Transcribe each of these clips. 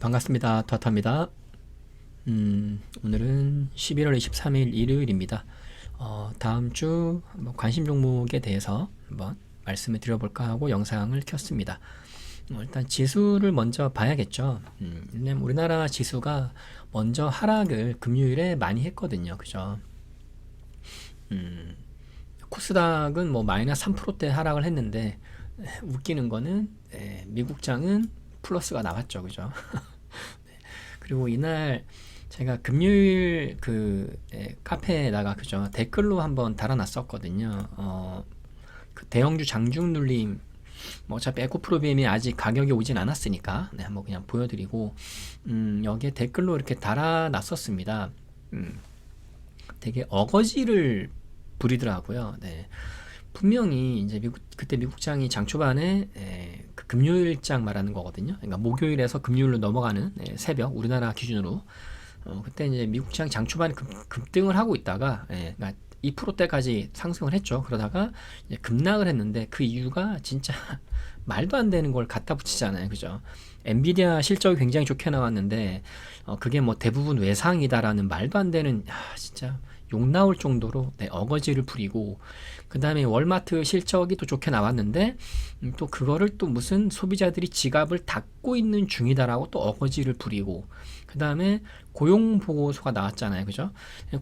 반갑습니다. 터터입니다. 오늘은 11월 23일 일요일입니다. 다음 주 관심 종목에 대해서 한번 말씀을 드려볼까 하고 영상을 켰습니다. 일단 지수를 먼저 봐야겠죠. 왜냐면 우리나라 지수가 먼저 하락을 금요일에 많이 했거든요. 그죠? 코스닥은 뭐 마이너스 3%대 하락을 했는데 웃기는 거는 미국장은 플러스가 나왔죠. 그죠? 그리고 이날 제가 금요일 카페에다가 그죠 댓글로 한번 달아놨었거든요. 그 대형주 장중 눌림 뭐 어차피 에코프로비엠이 아직 가격이 오진 않았으니까 한번 그냥 보여드리고 여기에 댓글로 이렇게 달아놨었습니다. 되게 어거지를 부리더라고요. 네. 분명히 이제 그때 미국장이 장 초반에 그 금요일장 말하는 거거든요. 그러니까 목요일에서 금요일로 넘어가는 새벽 우리나라 기준으로 그때 이제 미국장 장 초반에 급등을 하고 있다가 그러니까 2%대까지 상승을 했죠. 그러다가 이제 급락을 했는데 그 이유가 진짜 말도 안 되는 걸 갖다 붙이잖아요. 그죠? 엔비디아 실적이 굉장히 좋게 나왔는데 그게 뭐 대부분 외상이다라는 말도 안 되는 진짜 욕 나올 정도로 어거지를 부리고 그 다음에 월마트 실적이 또 좋게 나왔는데 또 그거를 또 무슨 소비자들이 지갑을 닫고 있는 중이다라고 또 어거지를 부리고 그 다음에 고용 보고서가 나왔잖아요. 그죠?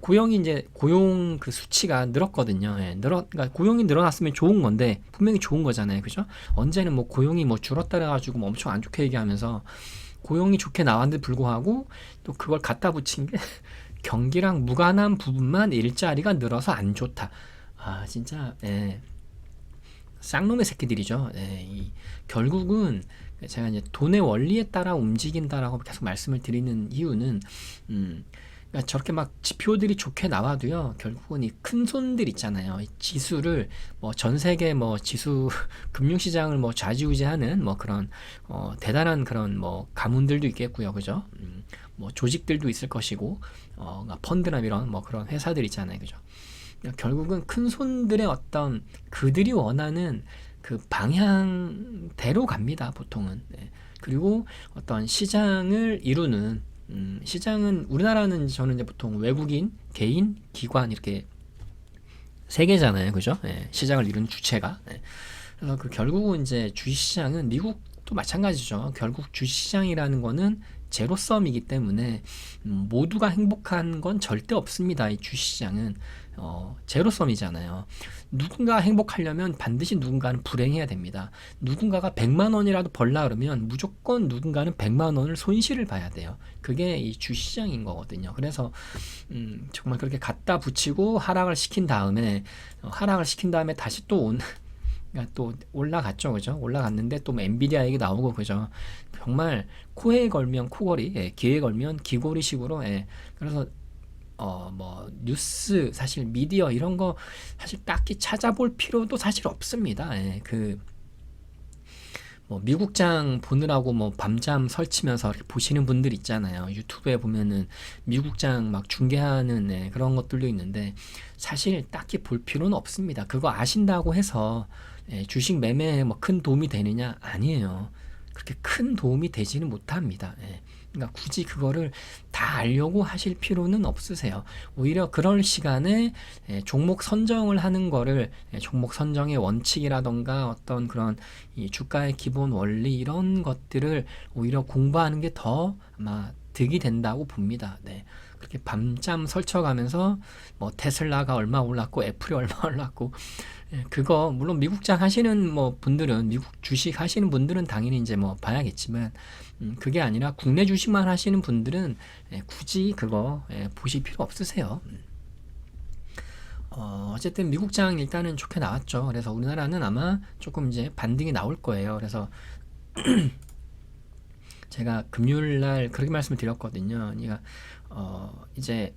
고용이 이제 고용 그 수치가 늘었거든요. 그러니까 고용이 늘어났으면 좋은 건데 분명히 좋은 거잖아요. 그죠? 언제는 뭐 고용이 뭐 줄었다 그래가지고 뭐 엄청 안 좋게 얘기하면서 고용이 좋게 나왔는데 불구하고 또 그걸 갖다 붙인 게 경기랑 무관한 부분만 일자리가 늘어서 안 좋다. 진짜 쌍놈의 새끼들이죠. 결국은 제가 이제 돈의 원리에 따라 움직인다라고 계속 말씀을 드리는 이유는 그러니까 저렇게 막 지표들이 좋게 나와도요. 결국은 이 큰 손들 있잖아요. 이 지수를 뭐 전 세계 뭐 지수 금융시장을 뭐 좌지우지하는 뭐 그런 대단한 그런 뭐 가문들도 있겠고요. 그죠? 뭐 조직들도 있을 것이고 그러니까 펀드나 이런 뭐 그런 회사들 있잖아요. 그죠? 그러니까 결국은 큰 손들의 어떤 그들이 원하는 그 방향대로 갑니다. 보통은. 그리고 어떤 시장을 이루는 시장은 우리나라는 저는 이제 보통 외국인, 개인, 기관 이렇게 세 개잖아요. 그죠? 시장을 이루는 주체가. 그래서 그 결국은 이제 주식시장은 미국도 마찬가지죠. 결국 주식시장이라는 거는 제로섬이기 때문에 모두가 행복한 건 절대 없습니다. 이 주식시장은 제로섬이잖아요. 누군가 행복하려면 반드시 누군가는 불행해야 됩니다. 누군가가 100만 원이라도 벌라 그러면 무조건 누군가는 100만 원을 손실을 봐야 돼요. 그게 이 주시장인 거거든요. 그래서 정말 그렇게 갖다 붙이고 하락을 시킨 다음에 다시 또 그러니까 또 올라갔죠. 그죠? 올라갔는데 또 뭐 엔비디아 얘기 나오고 그죠? 정말 코에 걸면 코걸이, 귀에 걸면 귀걸이식으로 그래서 뭐 뉴스 사실 미디어 이런 거 사실 딱히 찾아볼 필요도 사실 없습니다. 뭐 미국장 보느라고 뭐 밤잠 설치면서 이렇게 보시는 분들 있잖아요. 유튜브에 보면은 미국장 막 중계하는 그런 것들도 있는데 사실 딱히 볼 필요는 없습니다. 그거 아신다고 해서 주식 매매에 뭐 큰 도움이 되느냐? 아니에요. 그렇게 큰 도움이 되지는 못합니다. 그러니까 굳이 그거를 다 알려고 하실 필요는 없으세요. 오히려 그럴 시간에 종목 선정을 하는 거를 종목 선정의 원칙이라던가 어떤 그런 이 주가의 기본 원리 이런 것들을 오히려 공부하는 게 더 아마 득이 된다고 봅니다. 그렇게 밤잠 설쳐가면서 뭐 테슬라가 얼마 올랐고 애플이 얼마 올랐고 그거 물론 미국장 하시는 뭐 분들은 미국 주식 하시는 분들은 당연히 이제 뭐 봐야겠지만 그게 아니라 국내 주식만 하시는 분들은 굳이 그거 보실 필요 없으세요. 어쨌든 미국장 일단은 좋게 나왔죠. 그래서 우리나라는 아마 조금 이제 반등이 나올 거예요. 그래서 제가 금요일 날 그렇게 말씀을 드렸거든요. 그러니까 이제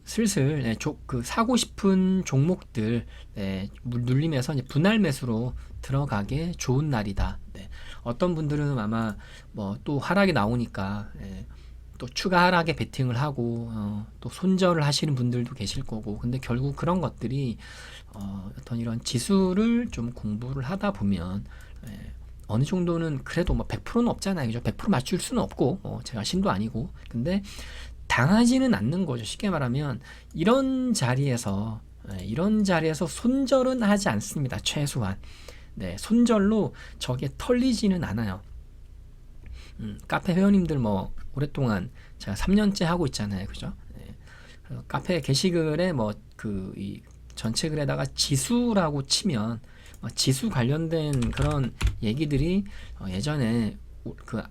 슬슬 그 사고 싶은 종목들 눌림에서 이제 분할 매수로 들어가게 좋은 날이다. 어떤 분들은 아마 뭐 또 하락이 나오니까 또 추가 하락에 베팅을 하고 또 손절을 하시는 분들도 계실 거고 근데 결국 그런 것들이 어떤 이런 지수를 좀 공부를 하다 보면 어느 정도는 그래도 뭐 100%는 없잖아요. 그죠? 100% 맞출 수는 없고, 제가 신도 아니고. 근데 당하지는 않는 거죠. 쉽게 말하면, 이런 자리에서 손절은 하지 않습니다. 최소한. 네, 손절로 저게 털리지는 않아요. 카페 회원님들 뭐, 오랫동안 제가 3년째 하고 있잖아요. 그죠? 네. 그래서 카페 게시글에 뭐, 이 전체 글에다가 지수라고 치면, 지수 관련된 그런 얘기들이 예전에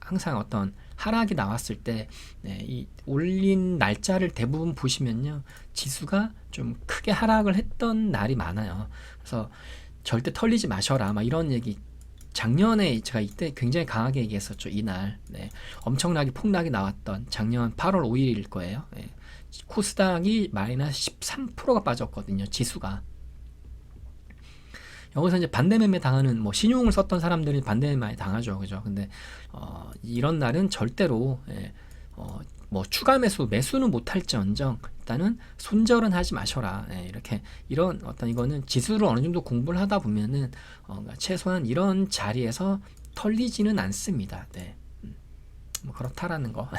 항상 어떤 하락이 나왔을 때, 네, 이 올린 날짜를 대부분 보시면요, 지수가 좀 크게 하락을 했던 날이 많아요. 그래서 절대 털리지 마셔라, 막 이런 얘기 작년에 제가 이때 굉장히 강하게 얘기했었죠. 이날, 네, 엄청나게 폭락이 나왔던 작년 8월 5일일 거예요. 네. 코스닥이 마이너스 13%가 빠졌거든요. 지수가. 여기서 이제 반대 매매 당하는, 뭐 신용을 썼던 사람들이 반대 매매 많이 당하죠. 그죠? 근데 이런 날은 절대로, 뭐 추가 매수는 못할지언정 일단은 손절은 하지 마셔라. 이렇게 이런 어떤 이거는 지수를 어느 정도 공부를 하다 보면은 그러니까 최소한 이런 자리에서 털리지는 않습니다. 네. 뭐 그렇다라는 거.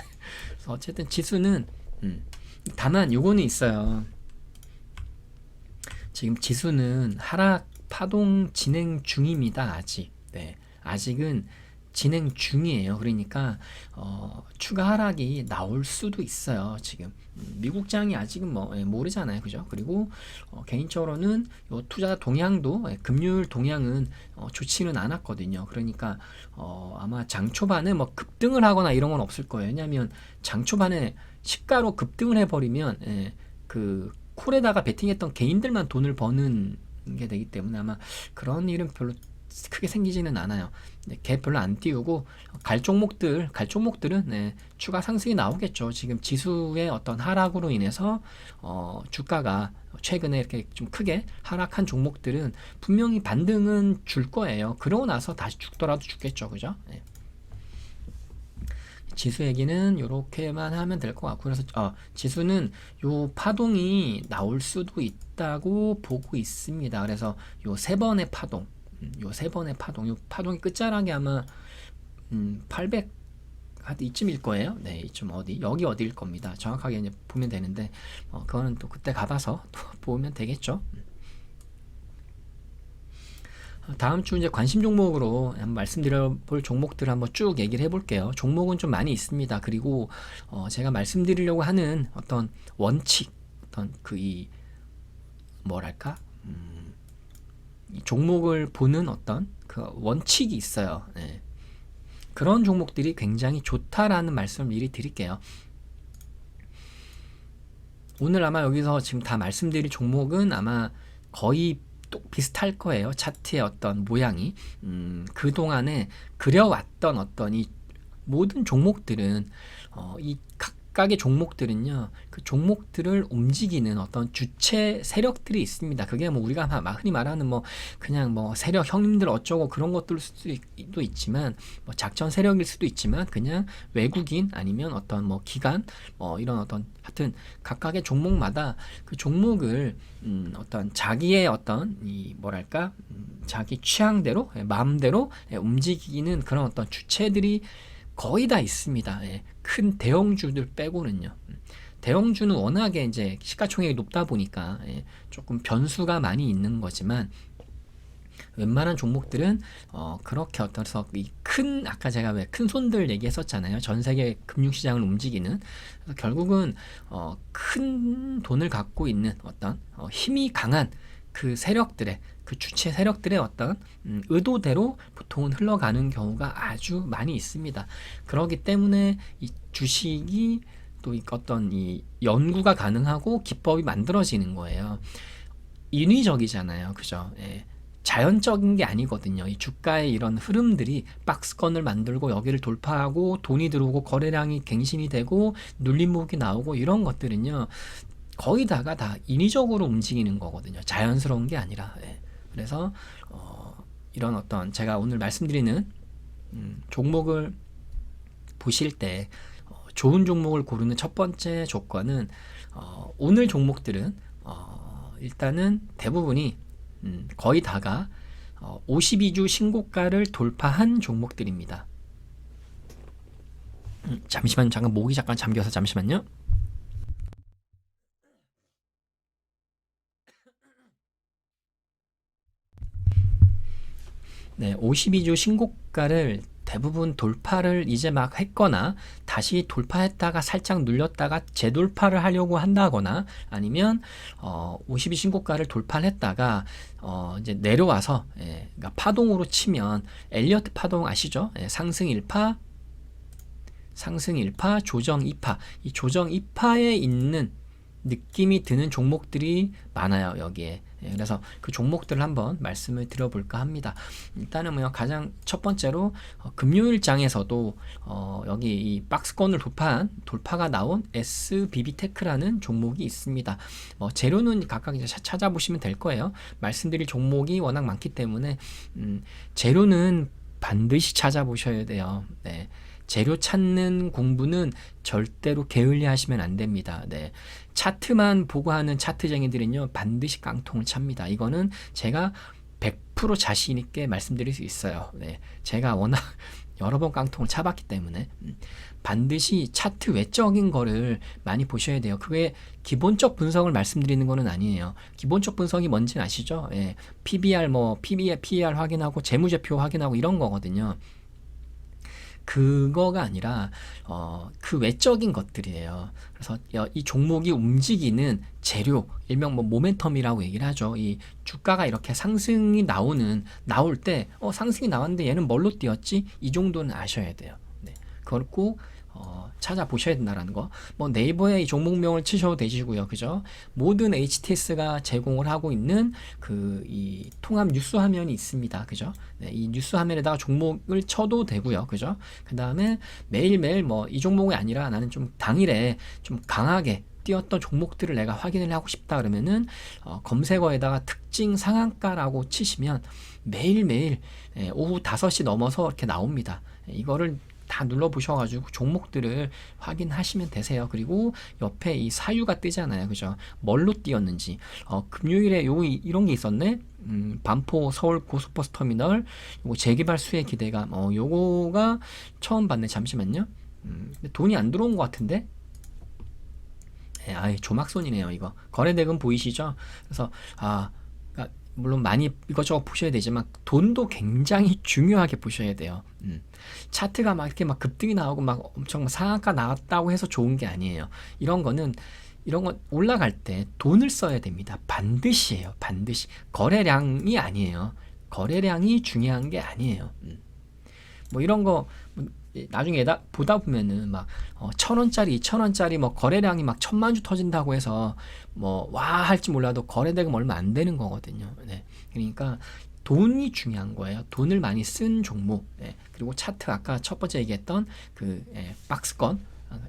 그래서 어쨌든 지수는, 다만 요거는 있어요. 지금 지수는 하락 파동 진행 중입니다. 아직. 네. 아직은 진행 중이에요. 그러니까 추가 하락이 나올 수도 있어요. 지금 미국장이 아직은 뭐 모르잖아요. 그죠? 그리고 개인적으로는 요 투자 동향도, 금융 동향은 좋지는 않았거든요. 그러니까 아마 장 초반에 뭐 급등을 하거나 이런 건 없을 거예요. 왜냐하면 장 초반에 시가로 급등을 해버리면, 그 콜에다가 베팅했던 개인들만 돈을 버는 게 되기 때문에 아마 그런 일은 별로 크게 생기지는 않아요. 네, 갭 별로 안 띄우고 갈 종목들은, 네, 추가 상승이 나오겠죠. 지금 지수의 어떤 하락으로 인해서 주가가 최근에 이렇게 좀 크게 하락한 종목들은 분명히 반등은 줄 거예요. 그러고 나서 다시 죽더라도 죽겠죠. 그죠? 네. 지수 얘기는 이렇게만 하면 될 것 같고, 그래서 지수는 요 파동이 나올 수도 있다고 보고 있습니다. 그래서 요 세 번의 파동, 요 파동의 끝자락이 아마 800 이쯤일 거예요. 네, 이쯤 여기 어디일 겁니다. 정확하게 이제 보면 되는데 그거는 또 그때 가봐서 또 보면 되겠죠. 다음 주 이제 관심 종목으로 한번 말씀드려볼 종목들 한번 쭉 얘기를 해볼게요. 종목은 좀 많이 있습니다. 그리고 제가 말씀드리려고 하는 어떤 원칙, 어떤 뭐랄까, 이 종목을 보는 어떤 그 원칙이 있어요. 네. 그런 종목들이 굉장히 좋다라는 말씀을 미리 드릴게요. 오늘 아마 여기서 지금 다 말씀드릴 종목은 아마 거의 비슷할 거예요. 차트의 어떤 모양이. 그동안에 그려왔던 어떤 이 모든 종목들은, 이 각각의 종목들은요, 그 종목들을 움직이는 어떤 주체 세력들이 있습니다. 그게 뭐 우리가 흔히 말하는 뭐 그냥 뭐 세력 형님들 어쩌고 그런 것들 수도 있지만, 뭐 작전 세력일 수도 있지만, 그냥 외국인 아니면 어떤 뭐 기관, 이런 어떤 하여튼 각각의 종목마다 그 종목을 어떤 자기의 어떤 이 뭐랄까, 자기 취향대로, 마음대로 움직이는 그런 어떤 주체들이 거의 다 있습니다. 큰 대형주들 빼고는요. 대형주는 워낙에 이제 시가총액이 높다 보니까 조금 변수가 많이 있는 거지만, 웬만한 종목들은 그렇게 어떠서 아까 제가 왜 큰 손들 얘기했었잖아요. 전 세계 금융시장을 움직이는. 그래서 결국은 큰 돈을 갖고 있는 어떤 힘이 강한 그 세력들의, 그 주체 세력들의 어떤 의도대로 보통은 흘러가는 경우가 아주 많이 있습니다. 그렇기 때문에 이 주식이 또 어떤 이 연구가 가능하고 기법이 만들어지는 거예요. 인위적이잖아요. 그죠? 자연적인 게 아니거든요. 이 주가의 이런 흐름들이 박스권을 만들고 여기를 돌파하고 돈이 들어오고 거래량이 갱신이 되고 눌림목이 나오고 이런 것들은요, 거의 다 인위적으로 움직이는 거거든요. 자연스러운 게 아니라. 그래서 이런 어떤 제가 오늘 말씀드리는 종목을 보실 때 좋은 종목을 고르는 첫 번째 조건은, 오늘 종목들은 일단은 대부분이 거의 다가 52주 신고가를 돌파한 종목들입니다. 잠시만, 잠깐 목이 잠깐 잠겨서 잠시만요. 네, 52주 신고가를 대부분 돌파를 이제 막 했거나 다시 돌파했다가 살짝 눌렸다가 재돌파를 하려고 한다거나 아니면 52 신고가를 돌파를 했다가 이제 내려와서 그러니까 파동으로 치면 엘리어트 파동 아시죠? 상승 1파, 상승 1파, 조정 2파. 이 조정 2파에 있는 느낌이 드는 종목들이 많아요, 여기에. 그래서 그 종목들을 한번 말씀을 드려볼까 합니다. 일단은 뭐 가장 첫 번째로 금요일장에서도 여기 이 박스권을 돌파가 나온 SBB테크라는 종목이 있습니다. 재료는 각각 이제 찾아보시면 될 거예요. 말씀드릴 종목이 워낙 많기 때문에 재료는 반드시 찾아보셔야 돼요. 네. 재료 찾는 공부는 절대로 게을리 하시면 안 됩니다. 네. 차트만 보고 하는 차트쟁이들은요, 반드시 깡통을 찹니다. 이거는 제가 100% 자신 있게 말씀드릴 수 있어요. 네. 제가 워낙 여러 번 깡통을 차봤기 때문에 반드시 차트 외적인 거를 많이 보셔야 돼요. 그게 기본적 분석을 말씀드리는 거는 아니에요. 기본적 분석이 뭔지는 아시죠? 예. PBR, PER 확인하고 재무제표 확인하고 이런 거거든요. 그거가 아니라 그 외적인 것들이에요. 그래서 이 종목이 움직이는 재료, 일명 뭐 모멘텀이라고 얘기를 하죠. 이 주가가 이렇게 상승이 나올 때 상승이 나왔는데 얘는 뭘로 뛰었지? 이 정도는 아셔야 돼요. 네. 그걸 꼭 찾아보셔야 된다라는 거. 뭐 네이버에 이 종목명을 치셔도 되시고요. 그죠? 모든 HTS가 제공을 하고 있는 이 통합 뉴스 화면이 있습니다. 그죠? 네, 이 뉴스 화면에다가 종목을 쳐도 되고요. 그죠? 그 다음에 매일매일 뭐 이 종목이 아니라 나는 좀 당일에 좀 강하게 뛰었던 종목들을 내가 확인을 하고 싶다 그러면은 검색어에다가 특징 상한가라고 치시면 매일매일 오후 5시 넘어서 이렇게 나옵니다. 이거를 다 눌러보셔가지고 종목들을 확인하시면 되세요. 그리고 옆에 이 사유가 뜨잖아요. 그죠? 뭘로 뛰었는지. 금요일에 이런 게 있었네? 반포 서울 고속버스 터미널, 요거 재개발 수혜 기대감. 요거가 처음 봤네. 잠시만요. 돈이 안 들어온 것 같은데? 조막손이네요. 이거. 거래대금 보이시죠? 그래서, 물론 많이 이것저것 보셔야 되지만 돈도 굉장히 중요하게 보셔야 돼요. 차트가 막 이렇게 막 급등이 나오고 막 엄청 상한가 나왔다고 해서 좋은 게 아니에요. 이런 건 올라갈 때 돈을 써야 됩니다. 반드시예요. 반드시. 거래량이 아니에요. 거래량이 중요한 게 아니에요. 뭐 이런 거 나중에 보다 보면은 막 1,000원짜리 2,000원짜리 뭐 거래량이 막 1,000만 주 터진다고 해서 뭐 와 할지 몰라도 거래대금 얼마 안 되는 거거든요. 네. 그러니까 돈이 중요한 거예요. 돈을 많이 쓴 종목. 네. 그리고 차트 아까 첫 번째 얘기했던 박스권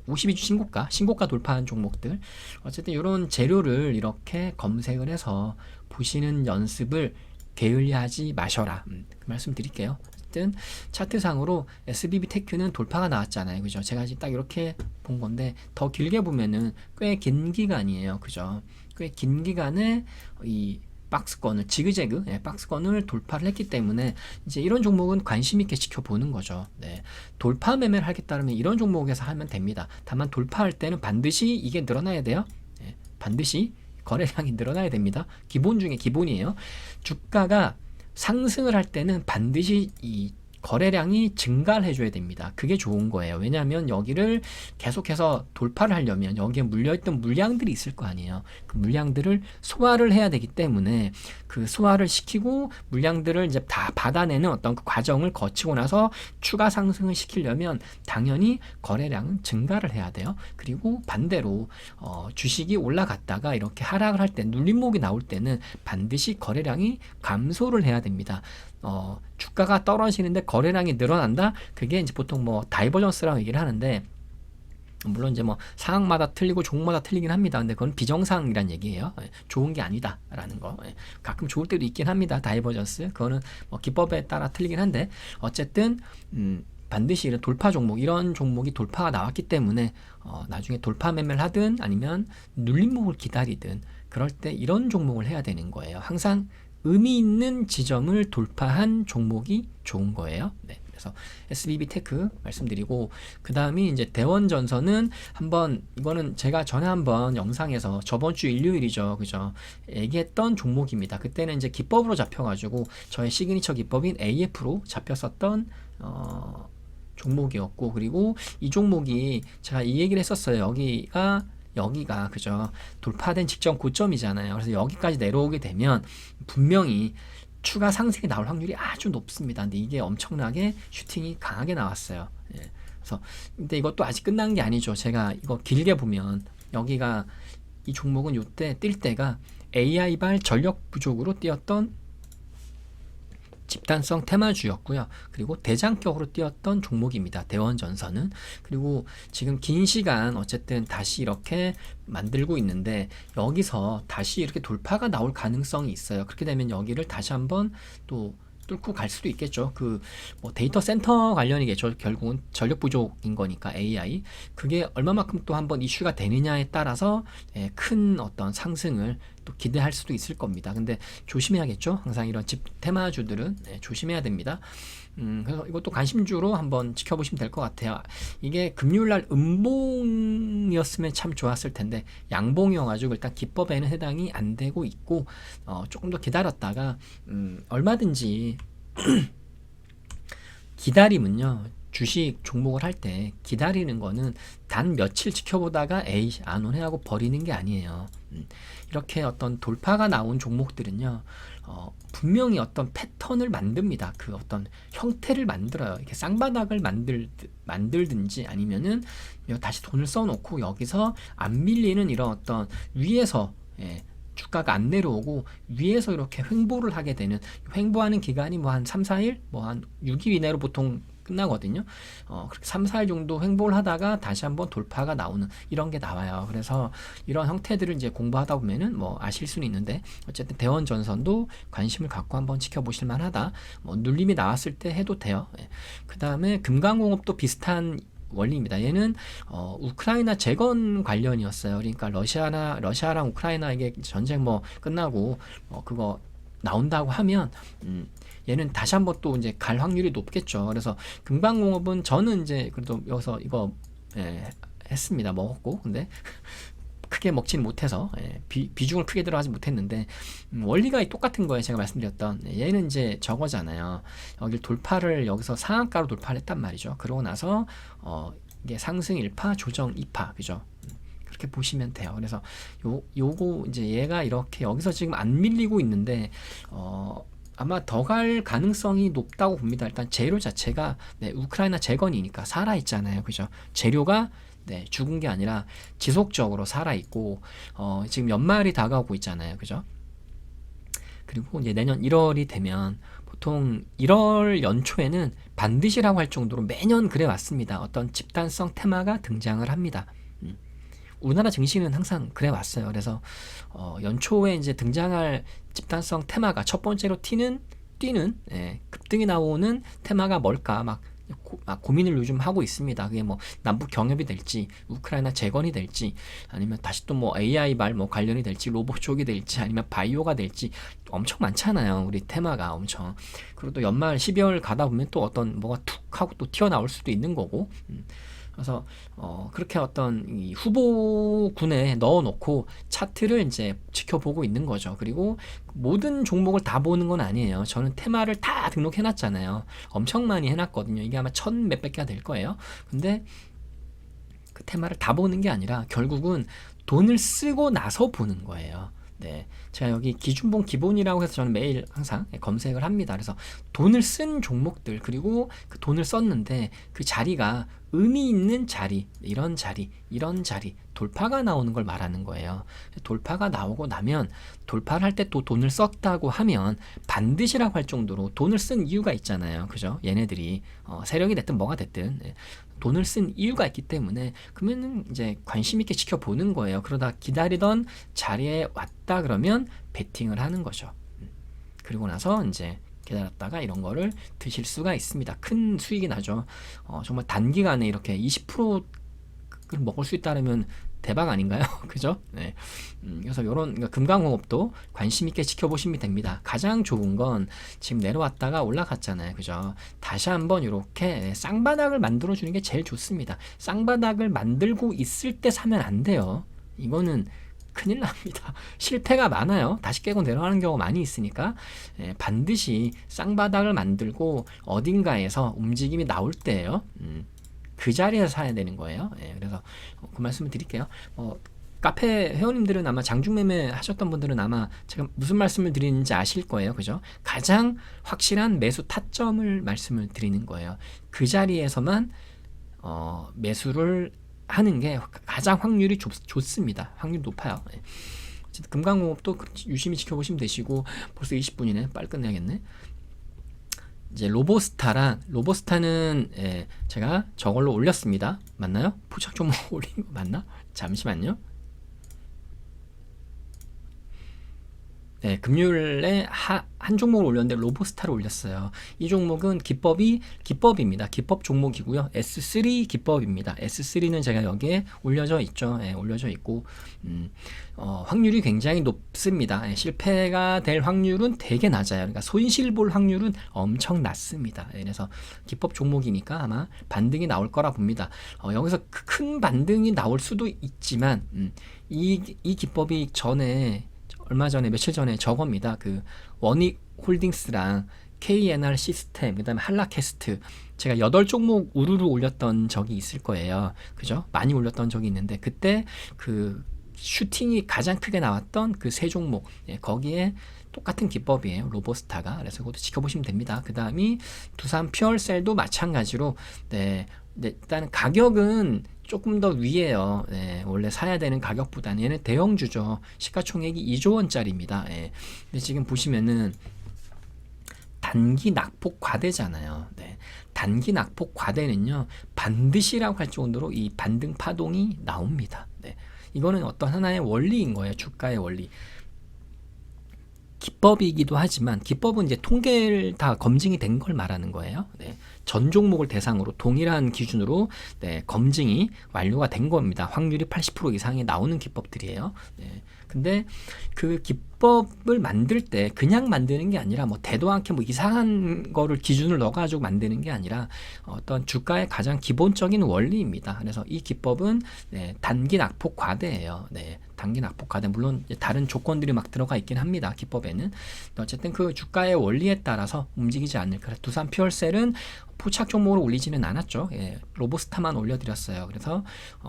52주 신고가 돌파한 종목들. 어쨌든 이런 재료를 이렇게 검색을 해서 보시는 연습을 게을리하지 마셔라. 그 말씀 드릴게요. 차트상으로 SBB테크는 돌파가 나왔잖아요. 그죠? 제가 지금 딱 이렇게 본 건데 더 길게 보면은 꽤 긴 기간이에요. 그죠? 꽤 긴 기간에 이 박스권을 박스권을 돌파를 했기 때문에 이제 이런 종목은 관심 있게 지켜보는 거죠. 네. 돌파 매매를 하겠다면 이런 종목에서 하면 됩니다. 다만 돌파할 때는 반드시 이게 늘어나야 돼요. 네. 반드시 거래량이 늘어나야 됩니다. 기본 중에 기본이에요. 주가가 상승을 할 때는 반드시 이 거래량이 증가를 해줘야 됩니다. 그게 좋은 거예요. 왜냐하면 여기를 계속해서 돌파를 하려면 여기에 물려있던 물량들이 있을 거 아니에요. 그 물량들을 소화를 해야 되기 때문에 그 소화를 시키고 물량들을 이제 다 받아내는 어떤 그 과정을 거치고 나서 추가 상승을 시키려면 당연히 거래량은 증가를 해야 돼요. 그리고 반대로 주식이 올라갔다가 이렇게 하락을 할 때 눌림목이 나올 때는 반드시 거래량이 감소를 해야 됩니다. 주가가 떨어지는데 거래량이 늘어난다? 그게 이제 보통 뭐 다이버전스라고 얘기를 하는데, 물론 이제 뭐 상황마다 틀리고 종목마다 틀리긴 합니다. 근데 그건 비정상이란 얘기예요. 좋은 게 아니다라는 거. 가끔 좋을 때도 있긴 합니다. 다이버전스. 그거는 뭐 기법에 따라 틀리긴 한데, 어쨌든 반드시 이런 돌파 종목, 이런 종목이 돌파가 나왔기 때문에 나중에 돌파 매매를 하든 아니면 눌림목을 기다리든 그럴 때 이런 종목을 해야 되는 거예요. 항상 의미 있는 지점을 돌파한 종목이 좋은 거예요. 네. 그래서 SBB 테크 말씀드리고, 그 다음이 이제 대원전선은 한번, 이거는 제가 전에 한번 영상에서 저번 주 일요일이죠, 그죠? 얘기했던 종목입니다. 그때는 이제 기법으로 잡혀가지고 저의 시그니처 기법인 AF로 잡혔었던 종목이었고, 그리고 이 종목이 제가 이 얘기를 했었어요. 여기가 그죠, 돌파된 직전 고점이잖아요. 그래서 여기까지 내려오게 되면 분명히 추가 상승이 나올 확률이 아주 높습니다. 근데 이게 엄청나게 슈팅이 강하게 나왔어요. 예. 그래서 근데 이것도 아직 끝난 게 아니죠. 제가 이거 길게 보면 여기가, 이 종목은 요때 뛸 때가 AI발 전력 부족으로 뛰었던 집단성 테마주였고요. 그리고 대장격으로 뛰었던 종목입니다. 대원전선은. 그리고 지금 긴 시간 어쨌든 다시 이렇게 만들고 있는데, 여기서 다시 이렇게 돌파가 나올 가능성이 있어요. 그렇게 되면 여기를 다시 한번 또 뚫고 갈 수도 있겠죠. 뭐 데이터 센터 관련이겠죠. 결국은 전력 부족인 거니까 AI. 그게 얼마만큼 또 한번 이슈가 되느냐에 따라서 큰 어떤 상승을 또 기대할 수도 있을 겁니다. 근데 조심해야겠죠. 항상 이런 집 테마주들은 조심해야 됩니다. 그래서 이것도 관심주로 한번 지켜보시면 될 것 같아요. 이게 금요일날 음봉이었으면 참 좋았을 텐데 양봉이어가지고 일단 기법에는 해당이 안 되고 있고, 조금 더 기다렸다가 얼마든지 기다림은요, 주식 종목을 할 때 기다리는 거는 단 며칠 지켜보다가 에이 안 오네 하고 버리는 게 아니에요. 이렇게 어떤 돌파가 나온 종목들은요, 분명히 어떤 패턴을 만듭니다. 그 어떤 형태를 만들어요. 이렇게 쌍바닥을 만들든지 아니면은 다시 돈을 써놓고 여기서 안 밀리는 이런 어떤 위에서, 주가가 안 내려오고 위에서 이렇게 횡보를 하게 되는, 횡보하는 기간이 뭐 한 3, 4일, 뭐 한 6일 이내로 보통 끝나거든요. 그렇게 3, 4일 정도 횡보를 하다가 다시 한번 돌파가 나오는 이런 게 나와요. 그래서 이런 형태들을 이제 공부하다 보면은 뭐 아실 수는 있는데, 어쨌든 대원전선도 관심을 갖고 한번 지켜보실 만하다. 뭐 눌림이 나왔을 때 해도 돼요. 그 다음에 금강공업도 비슷한 원리입니다. 얘는 우크라이나 재건 관련이었어요. 그러니까 러시아랑 우크라이나 이게 전쟁 뭐 끝나고 그거 나온다고 하면 얘는 다시 한번 또 이제 갈 확률이 높겠죠. 그래서 금강공업은 저는 이제 그래도 여기서 이거 했습니다. 먹었고, 근데 크게 먹진 못해서 비중을 크게 들어가지 못했는데, 원리가 똑같은 거예요. 제가 말씀드렸던 얘는 이제 저거잖아요. 여기 돌파를, 여기서 상한가로 돌파를 했단 말이죠. 그러고 나서 이게 상승 1파 조정 2파, 그죠? 그렇게 보시면 돼요. 그래서 요거 이제 얘가 이렇게 여기서 지금 안 밀리고 있는데 아마 더 갈 가능성이 높다고 봅니다. 일단 재료 자체가 우크라이나 재건이니까 살아있잖아요. 그죠? 재료가 죽은 게 아니라 지속적으로 살아있고, 지금 연말이 다가오고 있잖아요. 그죠? 그리고 이제 내년 1월이 되면 보통 1월 연초에는 반드시라고 할 정도로 매년 그래 왔습니다. 어떤 집단성 테마가 등장을 합니다. 우리나라 증시는 항상 그래 왔어요. 그래서 연초에 이제 등장할 집단성 테마가 첫 번째로 뛰는 급등이 나오는 테마가 뭘까 막 고민을 요즘 하고 있습니다. 그게 뭐 남북 경협이 될지, 우크라이나 재건이 될지, 아니면 다시 또 뭐 AI 발 뭐 관련이 될지, 로봇 쪽이 될지, 아니면 바이오가 될지 엄청 많잖아요. 우리 테마가 엄청. 그리고 또 연말 12월 가다 보면 또 어떤 뭐가 툭 하고 또 튀어나올 수도 있는 거고. 그래서 그렇게 어떤 이 후보군에 넣어놓고 차트를 이제 지켜보고 있는 거죠. 그리고 모든 종목을 다 보는 건 아니에요. 저는 테마를 다 등록해놨잖아요. 엄청 많이 해놨거든요. 이게 아마 1000 몇백 개가 될 거예요. 근데 그 테마를 다 보는 게 아니라 결국은 돈을 쓰고 나서 보는 거예요. 제가 여기 기준봉 기본이라고 해서 저는 매일 항상 검색을 합니다. 그래서 돈을 쓴 종목들, 그리고 그 돈을 썼는데 그 자리가 의미 있는 자리, 이런 자리, 돌파가 나오는 걸 말하는 거예요. 돌파가 나오고 나면, 돌파를 할 때 또 돈을 썼다고 하면 반드시라고 할 정도로 돈을 쓴 이유가 있잖아요. 그죠? 얘네들이 세력이 됐든 뭐가 됐든 돈을 쓴 이유가 있기 때문에, 그러면 이제 관심 있게 지켜보는 거예요. 그러다 기다리던 자리에 왔다 그러면 베팅을 하는 거죠. 그리고 나서 이제 기다렸다가 이런 거를 드실 수가 있습니다. 큰 수익이 나죠. 정말 단기간에 이렇게 20%를 먹을 수 있다면 대박 아닌가요? 그죠? 네. 그래서 이런 그러니까 금강공업도 관심 있게 지켜보시면 됩니다. 가장 좋은 건 지금 내려왔다가 올라갔잖아요. 그죠? 다시 한번 이렇게 쌍바닥을 만들어 주는 게 제일 좋습니다. 쌍바닥을 만들고 있을 때 사면 안 돼요. 이거는 큰일 납니다. 실패가 많아요. 다시 깨고 내려가는 경우가 많이 있으니까 반드시 쌍바닥을 만들고 어딘가에서 움직임이 나올 때예요. 그 자리에서 사야 되는 거예요. 그래서 그 말씀을 드릴게요. 카페 회원님들은 아마 장중매매 하셨던 분들은 아마 제가 무슨 말씀을 드리는지 아실 거예요. 그죠? 가장 확실한 매수 타점을 말씀을 드리는 거예요. 그 자리에서만 매수를 하는 게 가장 확률이 좋습니다. 확률이 높아요. 어쨌든 금강공업도 유심히 지켜보시면 되시고 벌써 20분이네. 빨리 끝내야겠네. 이제 로보스타는 제가 저걸로 올렸습니다. 맞나요? 포착 종목 올린 거 맞나? 잠시만요. 네, 금요일에 한 종목을 올렸는데 로보스타를 올렸어요. 이 종목은 기법입니다. 기법 종목이고요. S3 기법입니다. S3는 제가 여기에 올려져 있죠. 올려져 있고 확률이 굉장히 높습니다. 실패가 될 확률은 되게 낮아요. 그러니까 손실 볼 확률은 엄청 낮습니다. 그래서 기법 종목이니까 아마 반등이 나올 거라 봅니다. 여기서 큰 반등이 나올 수도 있지만 이 기법이 얼마 전에 며칠 전에 저겁니다. 그 원익 홀딩스랑 KNR 시스템 그다음에 한라캐스트 제가 8종목 우르르 올렸던 적이 있을 거예요. 그죠? 많이 올렸던 적이 있는데 그때 그 슈팅이 가장 크게 나왔던 그 3종목 거기에 똑같은 기법이에요. 로보스타가. 그래서 그것도 지켜보시면 됩니다. 그 다음이 두산 퓨얼셀도 마찬가지로 일단 가격은 조금 더 위에요. 원래 사야 되는 가격보다는 얘는 대형주죠. 시가총액이 2조 원짜리입니다. 근데 지금 보시면은 단기 낙폭 과대잖아요. 단기 낙폭 과대는요 반드시라고 할 정도로 이 반등 파동이 나옵니다. 이거는 어떤 하나의 원리인 거예요. 주가의 원리. 기법이기도 하지만 기법은 이제 통계를 다 검증이 된 걸 말하는 거예요. 전 종목을 대상으로 동일한 기준으로 검증이 완료가 된 겁니다. 확률이 80% 이상이 나오는 기법들이에요. 근데 그 기법을 만들 때 그냥 만드는 게 아니라 뭐 대도 않게 뭐 이상한 거를 기준을 넣어가지고 만드는 게 아니라 어떤 주가의 가장 기본적인 원리입니다. 그래서 이 기법은 단기 낙폭 과대예요. 단기 낙폭 과대 물론 다른 조건들이 막 들어가 있긴 합니다. 기법에는 어쨌든 그 주가의 원리에 따라서 움직이지 않을까. 두산 퓨얼셀은 포착 종목으로 올리지는 않았죠. 로보스타만 올려드렸어요. 그래서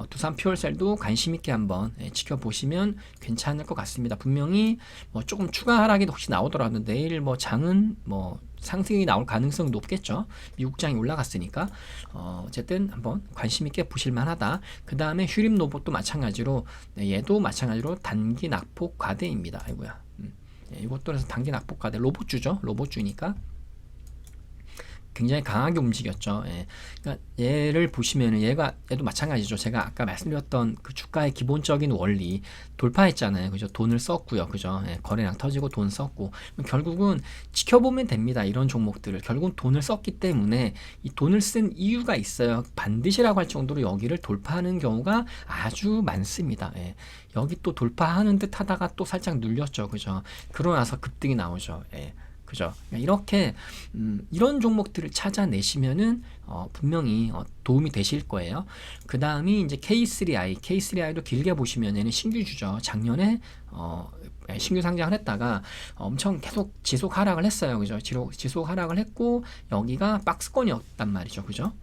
두산 퓨얼셀도 관심 있게 한번 지켜보시면 괜찮을 것 같습니다. 분명히 뭐 조금 추가 하락이 혹시 나오더라도 내일 뭐 장은 뭐 상승이 나올 가능성이 높겠죠. 미국장이 올라갔으니까 어쨌든 한번 관심 있게 보실 만하다. 그 다음에 휴림 로봇도 마찬가지로 얘도 마찬가지로 단기 낙폭 과대입니다. 아이고야. 이것도 그래서 단기 낙폭 과대 로봇주죠. 로봇주니까 굉장히 강하게 움직였죠. 그러니까 얘를 보시면은 얘도 마찬가지죠. 제가 아까 말씀드렸던 그 주가의 기본적인 원리 돌파했잖아요. 그죠? 돈을 썼고요. 그죠? 거래량 터지고 돈 썼고 결국은 지켜보면 됩니다. 이런 종목들을 결국은 돈을 썼기 때문에 이 돈을 쓴 이유가 있어요. 반드시라고 할 정도로 여기를 돌파하는 경우가 아주 많습니다. 여기 또 돌파하는 듯 하다가 또 살짝 눌렸죠. 그죠? 그러고 나서 급등이 나오죠. 그죠? 이렇게 이런 종목들을 찾아내시면은 분명히 도움이 되실 거예요. 그 다음이 이제 K3I도 길게 보시면 얘는 신규주죠. 작년에 신규 상장을 했다가 엄청 계속 지속 하락을 했어요. 그죠? 지속 하락을 했고 여기가 박스권이었단 말이죠. 그죠?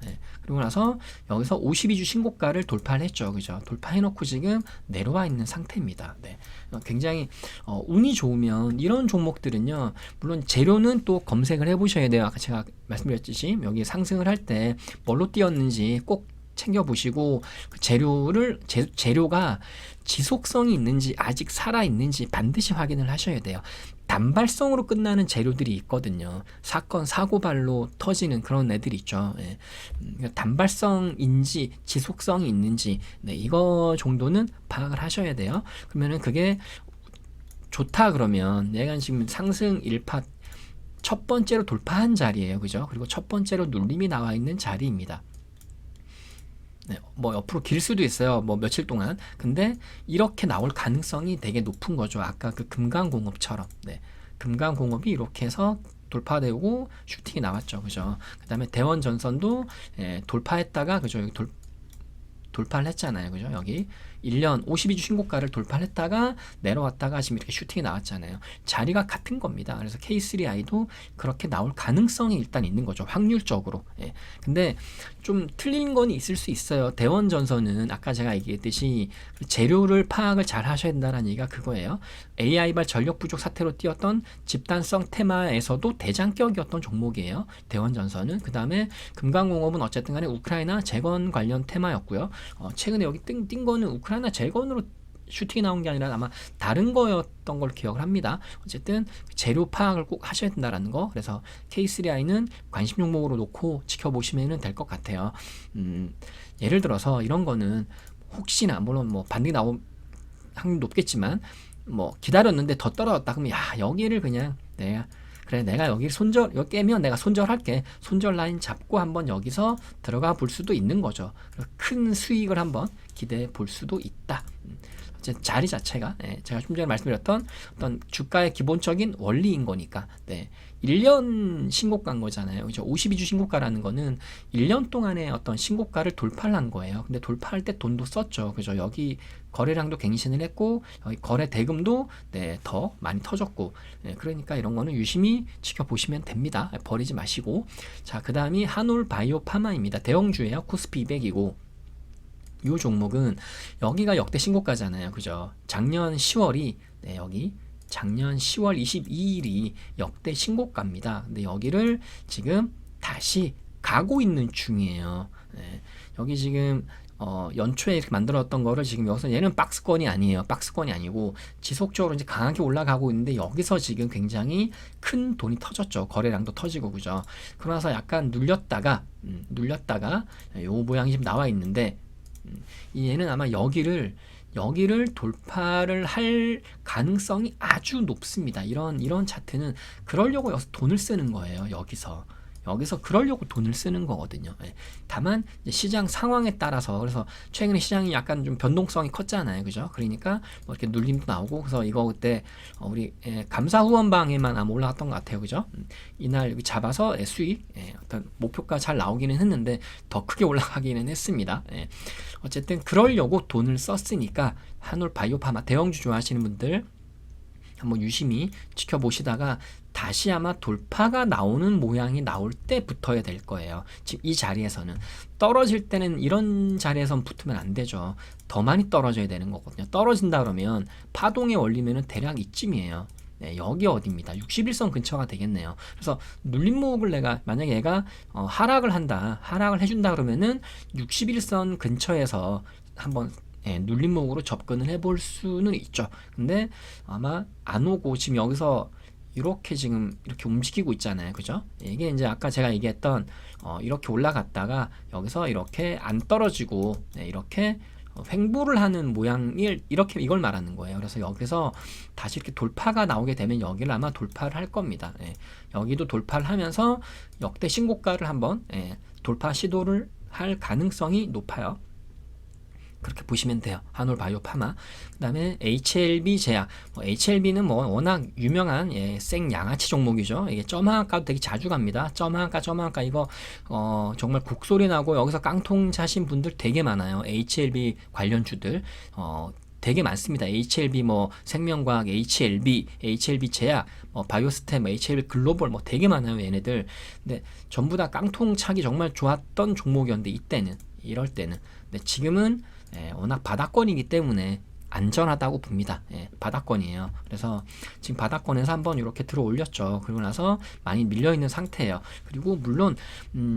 그리고 나서 여기서 52주 신고가를 돌파를 했죠. 그죠? 돌파해놓고 지금 내려와 있는 상태입니다. 굉장히 운이 좋으면 이런 종목들은요. 물론 재료는 또 검색을 해보셔야 돼요. 아까 제가 말씀드렸듯이 여기 상승을 할 때 뭘로 뛰었는지 꼭 챙겨보시고 그 재료가 지속성이 있는지 아직 살아있는지 반드시 확인을 하셔야 돼요. 단발성으로 끝나는 재료들이 있거든요. 사고발로 터지는 그런 애들이 있죠. 단발성인지 지속성이 있는지 이거 정도는 파악을 하셔야 돼요. 그러면은 그게 좋다 그러면 얘가 지금 상승 1파 첫 번째로 돌파한 자리예요. 그죠? 그리고 첫 번째로 눌림이 나와 있는 자리입니다. 네, 뭐 옆으로 길 수도 있어요. 뭐 며칠 동안. 근데 이렇게 나올 가능성이 되게 높은 거죠. 아까 그 금강공업처럼. 네. 금강공업이 이렇게 해서 돌파되고 슈팅이 나왔죠. 그죠? 그다음에 대원전선도 돌파했다가 그죠? 여기 돌파를 했잖아요. 그죠? 여기 1년 52주 신고가를 돌파를 했다가 내려왔다가 지금 이렇게 슈팅이 나왔잖아요. 자리가 같은 겁니다. 그래서 K3I도 그렇게 나올 가능성이 일단 있는 거죠. 확률적으로. 예. 근데 좀 틀린 건 있을 수 있어요. 대원전선은 아까 제가 얘기했듯이 재료를 파악을 잘 하셔야 된다는 얘기가 그거예요. AI발 전력 부족 사태로 뛰었던 집단성 테마에서도 대장격이었던 종목이에요. 대원전선은. 그 다음에 금강공업은 어쨌든 간에 우크라이나 재건 관련 테마였고요. 최근에 여기 뜬 거는 우크라이나 재건으로 슈팅이 나온 게 아니라 아마 다른 거였던 걸 기억을 합니다. 어쨌든 재료 파악을 꼭 하셔야 된다라는 거. 그래서 K3I는 관심 종목으로 놓고 지켜보시면 될 것 같아요. 예를 들어서 이런 거는 혹시나 물론 뭐 반등이 나올 확률 높겠지만 뭐 기다렸는데 더 떨어졌다 그러면 야 여기를 그냥 내가 여기 여기 깨면 내가 손절할게. 손절 라인 잡고 한번 여기서 들어가 볼 수도 있는 거죠. 큰 수익을 한번 기대해 볼 수도 있다. 어쨌든 자리 자체가 제가 좀 전에 말씀드렸던 어떤 주가의 기본적인 원리인 거니까 1년 신고가인 거잖아요. 그죠? 52주 신고가라는 거는 1년 동안의 어떤 신고가를 돌파를 한 거예요. 근데 돌파할 때 돈도 썼죠. 그죠? 여기 거래량도 갱신을 했고 여기 거래 대금도 더 많이 터졌고 그러니까 이런 거는 유심히 지켜보시면 됩니다. 버리지 마시고 자, 그 다음이 한올 바이오 파마입니다. 대형주예요. 코스피 200이고 이 종목은 여기가 역대 신고가잖아요. 그죠? 작년 10월이 여기 작년 10월 22일이 역대 신고가입니다. 근데 여기를 지금 다시 가고 있는 중이에요. 여기 지금 연초에 이렇게 만들었던 거를 지금 여기서 얘는 박스권이 아니에요. 박스권이 아니고 지속적으로 이제 강하게 올라가고 있는데 여기서 지금 굉장히 큰 돈이 터졌죠. 거래량도 터지고 그죠. 그러나서 약간 눌렸다가 요 모양이 지금 나와 있는데 얘는 아마 여기를 돌파를 할 가능성이 아주 높습니다. 이런 차트는 그러려고 여기서 돈을 쓰는 거예요. 여기서 그러려고 돈을 쓰는 거거든요. 다만 시장 상황에 따라서 그래서 최근에 시장이 약간 좀 변동성이 컸잖아요. 그죠? 그러니까 뭐 이렇게 눌림도 나오고 그래서 이거 그때 우리 감사 후원방에만 아마 올라갔던 것 같아요. 그죠? 이날 여기 잡아서 수익 어떤 목표가 잘 나오기는 했는데 더 크게 올라가기는 했습니다. 어쨌든 그러려고 돈을 썼으니까 한올 바이오파마 대형주 좋아하시는 분들 한번 유심히 지켜보시다가 다시 아마 돌파가 나오는 모양이 나올 때 붙어야 될 거예요. 지금 이 자리에서는 떨어질 때는 이런 자리에선 붙으면 안 되죠. 더 많이 떨어져야 되는 거거든요. 떨어진다 그러면 파동의 원리면은 대략 이쯤이에요. 여기 어디입니다. 61선 근처가 되겠네요. 그래서 눌림목을 내가 만약에 얘가 하락을 해준다 그러면은 61선 근처에서 한번 눌림목으로 접근을 해볼 수는 있죠. 근데 아마 안 오고 지금 여기서 이렇게 지금 이렇게 움직이고 있잖아요. 그죠? 이게 이제 아까 제가 얘기했던 이렇게 올라갔다가 여기서 이렇게 안 떨어지고 이렇게 횡보를 하는 모양을 이걸 말하는 거예요. 그래서 여기서 다시 이렇게 돌파가 나오게 되면 여기를 아마 돌파를 할 겁니다. 여기도 돌파를 하면서 역대 신고가를 한번 돌파 시도를 할 가능성이 높아요. 그렇게 보시면 돼요. 한올 바이오 파마. 그 다음에 HLB 제약. HLB는 뭐 워낙 유명한 생 양아치 종목이죠. 이게 점화가도 되게 자주 갑니다. 점화가 이거 정말 곡소리 나고 여기서 깡통 차신 분들 되게 많아요. HLB 관련주들. 되게 많습니다. HLB 뭐 생명과학, HLB 제약, 바이오스템, HLB 글로벌 뭐 되게 많아요. 얘네들. 근데 전부 다 깡통 차기 정말 좋았던 종목이었는데 이럴 때는. 근데 지금은 워낙 바닥권이기 때문에 안전하다고 봅니다. 바닥권이에요. 그래서 지금 바닥권에서 한번 이렇게 들어 올렸죠. 그리고 나서 많이 밀려있는 상태예요. 그리고 물론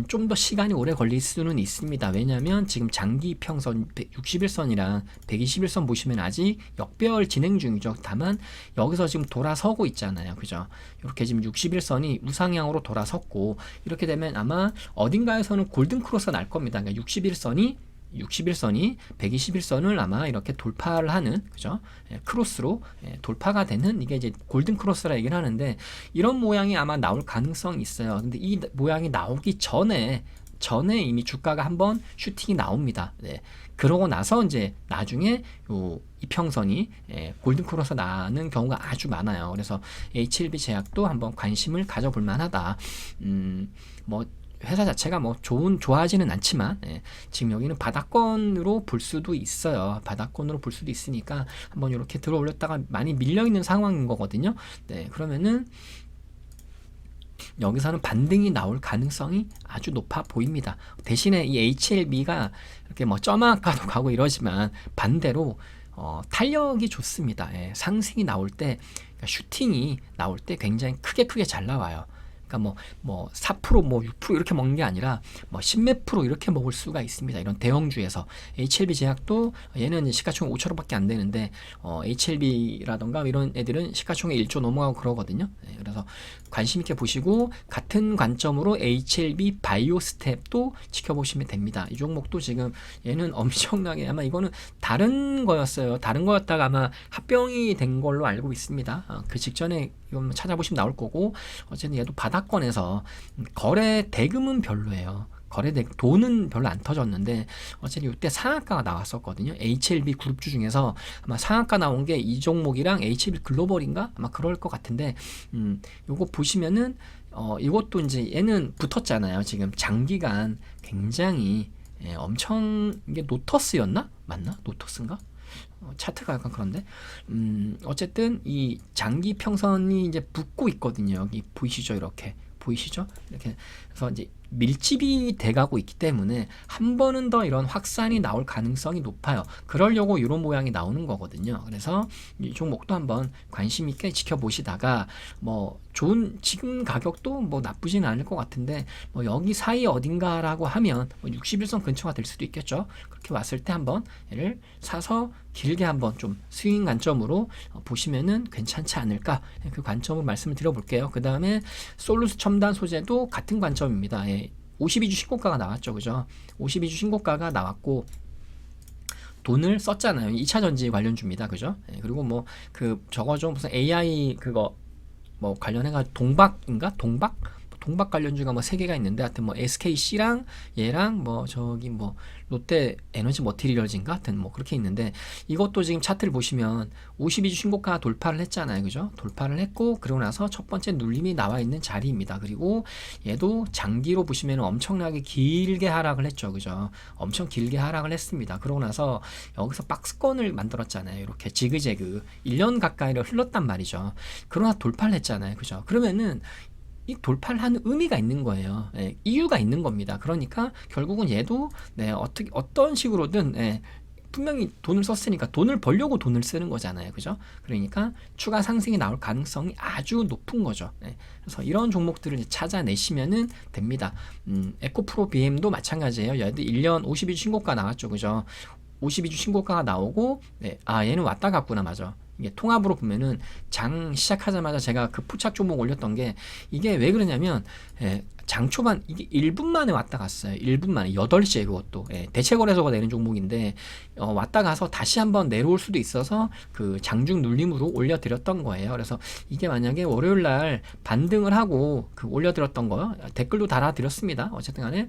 좀 더 시간이 오래 걸릴 수는 있습니다. 왜냐하면 지금 장기 평선 61선이랑 121선 보시면 아직 역배열 진행 중이죠. 다만 여기서 지금 돌아서고 있잖아요. 그죠? 이렇게 지금 61선이 우상향으로 돌아섰고 이렇게 되면 아마 어딘가에서는 골든크로스가 날 겁니다. 그러니까 61선이 121선을 아마 이렇게 돌파를 하는 그죠? 크로스로 돌파가 되는 이게 이제 골든 크로스라 얘기를 하는데 이런 모양이 아마 나올 가능성이 있어요. 근데 이 모양이 나오기 전에 전에 이미 주가가 한번 슈팅이 나옵니다. 네. 그러고 나서 이제 나중에 요 이평선이 골든크로스 나는 경우가 아주 많아요. 그래서 HLB 제약도 한번 관심을 가져볼 만하다. 뭐 회사 자체가 뭐 좋아하지는 않지만 지금 여기는 바닥권으로 볼 수도 있어요. 바닥권으로 볼 수도 있으니까 한번 이렇게 들어 올렸다가 많이 밀려 있는 상황인 거거든요. 네, 그러면은 여기서는 반등이 나올 가능성이 아주 높아 보입니다. 대신에 이 HLB가 이렇게 뭐 점아까도 가고 이러지만 반대로 탄력이 좋습니다. 상승이 나올 때, 그러니까 슈팅이 나올 때 굉장히 크게 잘 나와요. 그러니까 뭐 4%, 뭐 6% 이렇게 먹는 게 아니라 뭐 10몇 프로 이렇게 먹을 수가 있습니다. 이런 대형주에서 HLB 제약도 얘는 시가총액 5천원밖에 안 되는데 HLB라던가 이런 애들은 시가총액 1조 넘어가고 그러거든요. 그래서 관심 있게 보시고 같은 관점으로 HLB 바이오스텝도 지켜보시면 됩니다. 이 종목도 지금 얘는 엄청나게 아마 이거는 다른 거였어요. 다른 거였다가 아마 합병이 된 걸로 알고 있습니다. 그 직전에 이건 찾아보시면 나올 거고 어쨌든 얘도 바닥권에서 거래 대금은 별로예요. 돈은 별로 안 터졌는데 어쨌든 이때 상한가가 나왔었거든요. HLB 그룹주 중에서 아마 상한가 나온 게 이 종목이랑 HLB 글로벌인가 아마 그럴 것 같은데 요거 보시면은 이것도 이제 얘는 붙었잖아요. 지금 장기간 굉장히 엄청 이게 노터스였나? 맞나? 노터스인가? 차트가 약간 그런데 어쨌든 이 장기 평선이 이제 붙고 있거든요. 여기 보이시죠? 이렇게 보이시죠? 이렇게 그래서 이제 밀집이 돼가고 있기 때문에 한 번은 더 이런 확산이 나올 가능성이 높아요. 그러려고 이런 모양이 나오는 거거든요. 그래서 이 종목도 한번 관심 있게 지켜보시다가 뭐 좋은 지금 가격도 뭐 나쁘지는 않을 것 같은데 뭐 여기 사이 어딘가라고 하면 뭐 61선 근처가 될 수도 있겠죠. 그렇게 왔을 때 한번 얘를 사서 길게 한번 좀 스윙 관점으로 보시면은 괜찮지 않을까 그 관점으로 말씀을 드려볼게요. 그 다음에 솔루스 첨단 소재도 같은 관점입니다. 52주 신고가가 나왔죠. 그죠? 52주 신고가가 나왔고 돈을 썼잖아요. 2차 전지 관련주입니다. 그죠? 그리고 뭐 저거죠. 무슨 AI 그거 뭐 관련해가 동박 관련주가 뭐 3개가 있는데 하여튼 뭐 SKC랑 얘랑 뭐 저기 뭐 롯데 에너지 머티리얼즈인가 하여튼 뭐 그렇게 있는데 이것도 지금 차트를 보시면 52주 신고가 돌파를 했잖아요. 그죠? 돌파를 했고 그러고 나서 첫 번째 눌림이 나와 있는 자리입니다. 그리고 얘도 장기로 보시면 엄청나게 길게 하락을 했죠. 그죠? 엄청 길게 하락을 했습니다. 그러고 나서 여기서 박스권을 만들었잖아요. 이렇게 지그재그 1년 가까이를 흘렀단 말이죠. 그러나 돌파를 했잖아요. 그죠? 그러면은 이 돌파를 하는 의미가 있는 거예요. 이유가 있는 겁니다. 그러니까 결국은 얘도 어떤 식으로든 분명히 돈을 썼으니까 돈을 벌려고 돈을 쓰는 거잖아요. 그죠? 그러니까 추가 상승이 나올 가능성이 아주 높은 거죠. 그래서 이런 종목들을 찾아내시면은 됩니다. 에코프로 BM도 마찬가지예요. 얘도 1년 52주 신고가 나왔죠. 그죠? 52주 신고가가 나오고 얘는 왔다 갔구나. 맞아. 이게 통합으로 보면은 장 시작하자마자 제가 그 포착 종목 올렸던 게 이게 왜 그러냐면 장 초반 이게 1분 만에 왔다 갔어요. 1분 만에 8시에 그것도 대체거래소가 내는 종목인데 왔다 가서 다시 한번 내려올 수도 있어서 그 장중 눌림으로 올려드렸던 거예요. 그래서 이게 만약에 월요일날 반등을 하고 그 올려드렸던 거 댓글도 달아드렸습니다. 어쨌든 간에